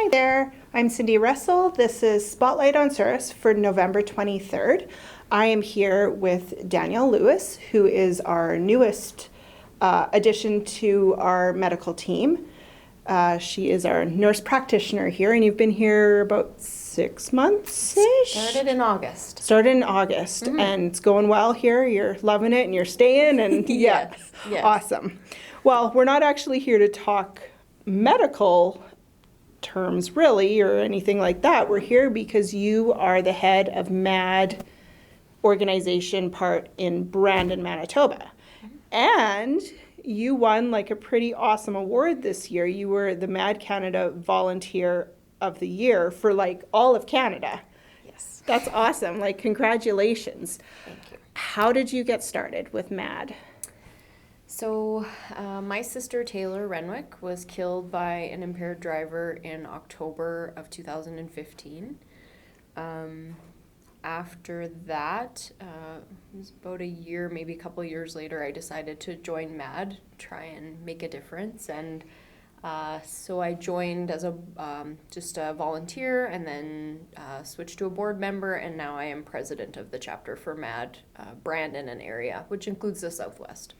Hi there, I'm Cindy Russell. This is Spotlight on Souris for November 23rd. I am here with Danielle Lewis, who is our newest addition to our medical team. She is our nurse practitioner here, and you've been here about 6 months-ish? Started in August. And it's going well here. You're loving it, and you're staying, and Yes. Awesome. Well, we're not actually here to talk medical terms really or anything like that. We're here because you are the head of MADD organization part in Brandon, Manitoba. And you won like a pretty awesome award this year. You were the MADD Canada Volunteer of the Year for like all of Canada. Yes. That's awesome. Like, congratulations. Thank you. How did you get started with MADD? So my sister Taylor Renwick was killed by an impaired driver in October of 2015. After that, it was about a year, maybe a couple of years later, I decided to join MADD, try and make a difference. And so I joined as just a volunteer, and then switched to a board member, and now I am president of the chapter for MADD Brandon and area, which includes the Southwest.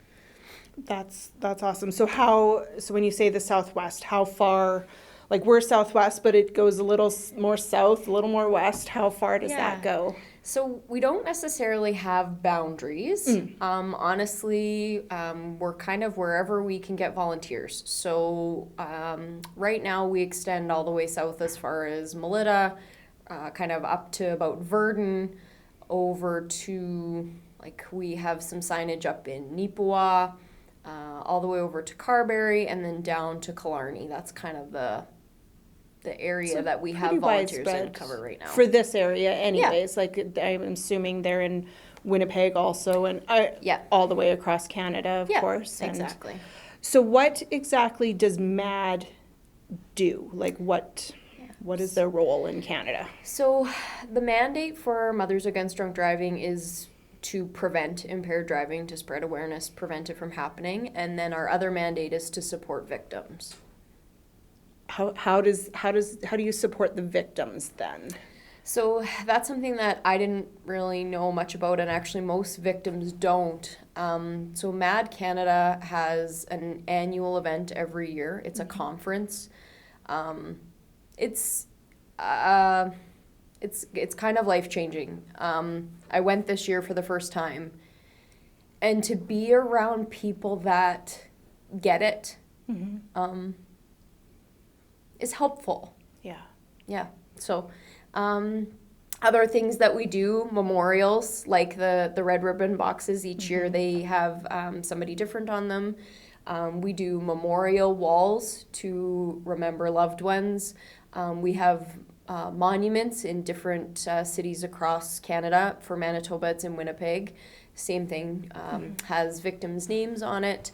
That's awesome. So when you say the Southwest, how far, like we're Southwest, but it goes a little more south, a little more west. How far does that go? So we don't necessarily have boundaries. Honestly, we're kind of wherever we can get volunteers. So right now we extend all the way south as far as Melita, kind of up to about Virden, over to, like, we have some signage up in Nipawa, all the way over to Carberry, and then down to Killarney. That's kind of the area that we have volunteers in cover right now. For this area anyways, like I'm assuming they're in Winnipeg also, and all the way across Canada, of course. Exactly. So what exactly does MADD do? Like what is their role in Canada? So the mandate for Mothers Against Drunk Driving is to prevent impaired driving, to spread awareness, prevent it from happening, and then our other mandate is to support victims. How do you support the victims then? So that's something that I didn't really know much about, and actually most victims don't. So MADD Canada has an annual event every year. It's a conference. It's kind of life-changing. I went this year for the first time, and to be around people that get it is helpful. Yeah. So other things that we do, memorials, like the red ribbon boxes each year, they have somebody different on them. We do memorial walls to remember loved ones. We have monuments in different cities across Canada. For Manitoba, it's in Winnipeg. Same thing, has victims' names on it.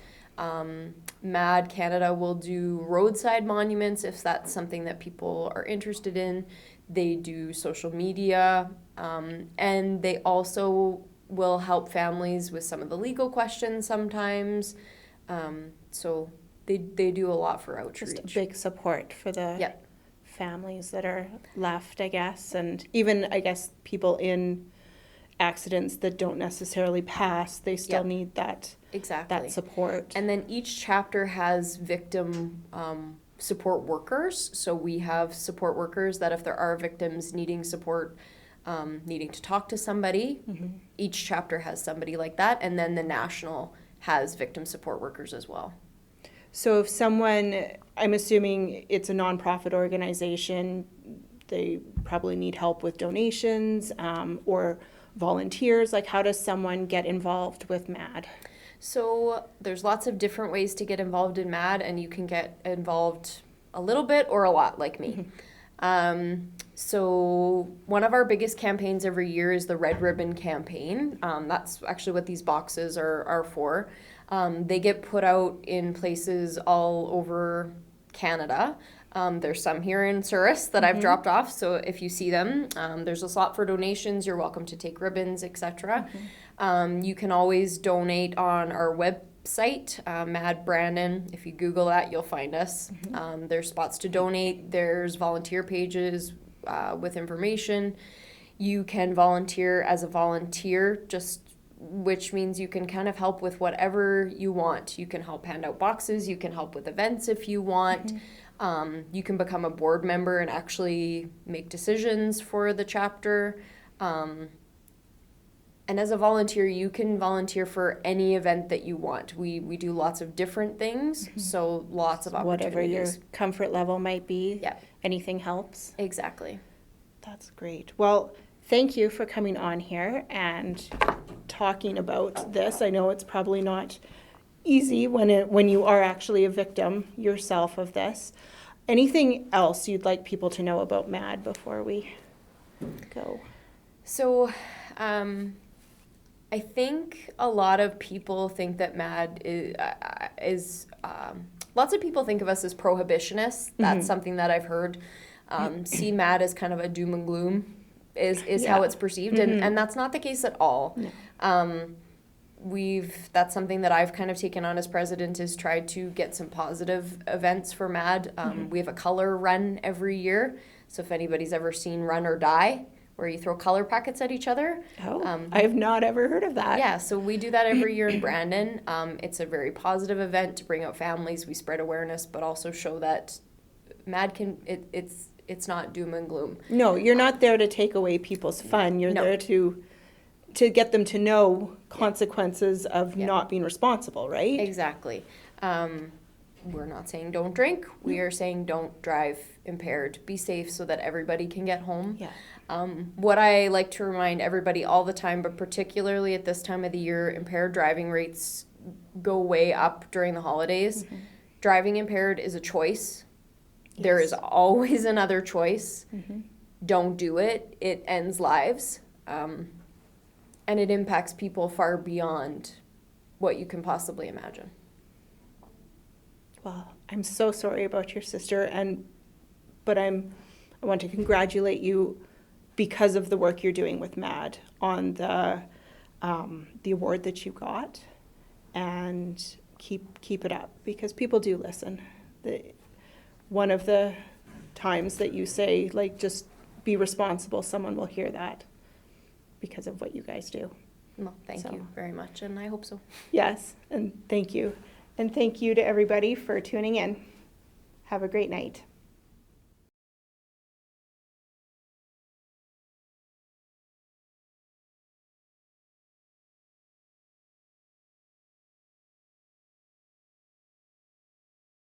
MADD Canada will do roadside monuments if that's something that people are interested in. They do social media, and they also will help families with some of the legal questions sometimes. So they do a lot for outreach. Just a big support for the families that are left, I guess, and even, I guess, people in accidents that don't necessarily pass, they still need that support. And then each chapter has victim support workers. So we have support workers that if there are victims needing support, needing to talk to somebody, each chapter has somebody like that. And then the national has victim support workers as well. So if someone, I'm assuming it's a nonprofit organization, they probably need help with donations or volunteers. Like, how does someone get involved with MADD? So there's lots of different ways to get involved in MADD, and you can get involved a little bit or a lot, like me. So one of our biggest campaigns every year is the Red Ribbon campaign. That's actually what these boxes are for. They get put out in places all over Canada. There's some here in Souris that I've dropped off, so if you see them, there's a slot for donations. You're welcome to take ribbons, etc. You can always donate on our site, MADD Brandon. If you Google that, you'll find us. There's spots to donate. There's volunteer pages with information. You can volunteer as a volunteer, which means you can kind of help with whatever you want. You can help hand out boxes. You can help with events if you want. You can become a board member and actually make decisions for the chapter. And as a volunteer, you can volunteer for any event that you want. We do lots of different things, so lots of opportunities. Whatever your comfort level might be, Yeah. anything helps. Exactly. That's great. Well, thank you for coming on here and talking about this. I know it's probably not easy when you are actually a victim yourself of this. Anything else you'd like people to know about MADD before we go? So, I think a lot of people think that MADD is lots of people think of us as prohibitionists. That's something that I've heard. See MADD as kind of a doom and gloom is how it's perceived, and that's not the case at all. No. That's something that I've kind of taken on as president, is tried to get some positive events for MADD. We have a color run every year, so if anybody's ever seen Run or Die, where you throw color packets at each other. I have not ever heard of that. Yeah, so we do that every year in Brandon. It's a very positive event to bring out families. We spread awareness, but also show that MADD it's not doom and gloom. No, you're not there to take away people's fun. You're there to get them to know consequences of not being responsible, right? Exactly. We're not saying don't drink. We are saying don't drive impaired. Be safe so that everybody can get home. Yeah. What I like to remind everybody all the time, but particularly at this time of the year, impaired driving rates go way up during the holidays. Driving impaired is a choice. Yes. There is always another choice. Don't do it. It ends lives. And it impacts people far beyond what you can possibly imagine. Well, I'm so sorry about your sister, but I want to congratulate you because of the work you're doing with MADD on the award that you got, and keep it up, because people do listen. One of the times that you say, like, just be responsible, someone will hear that because of what you guys do. Well, thank you very much, and I hope so. Yes, and thank you. And thank you to everybody for tuning in. Have a great night.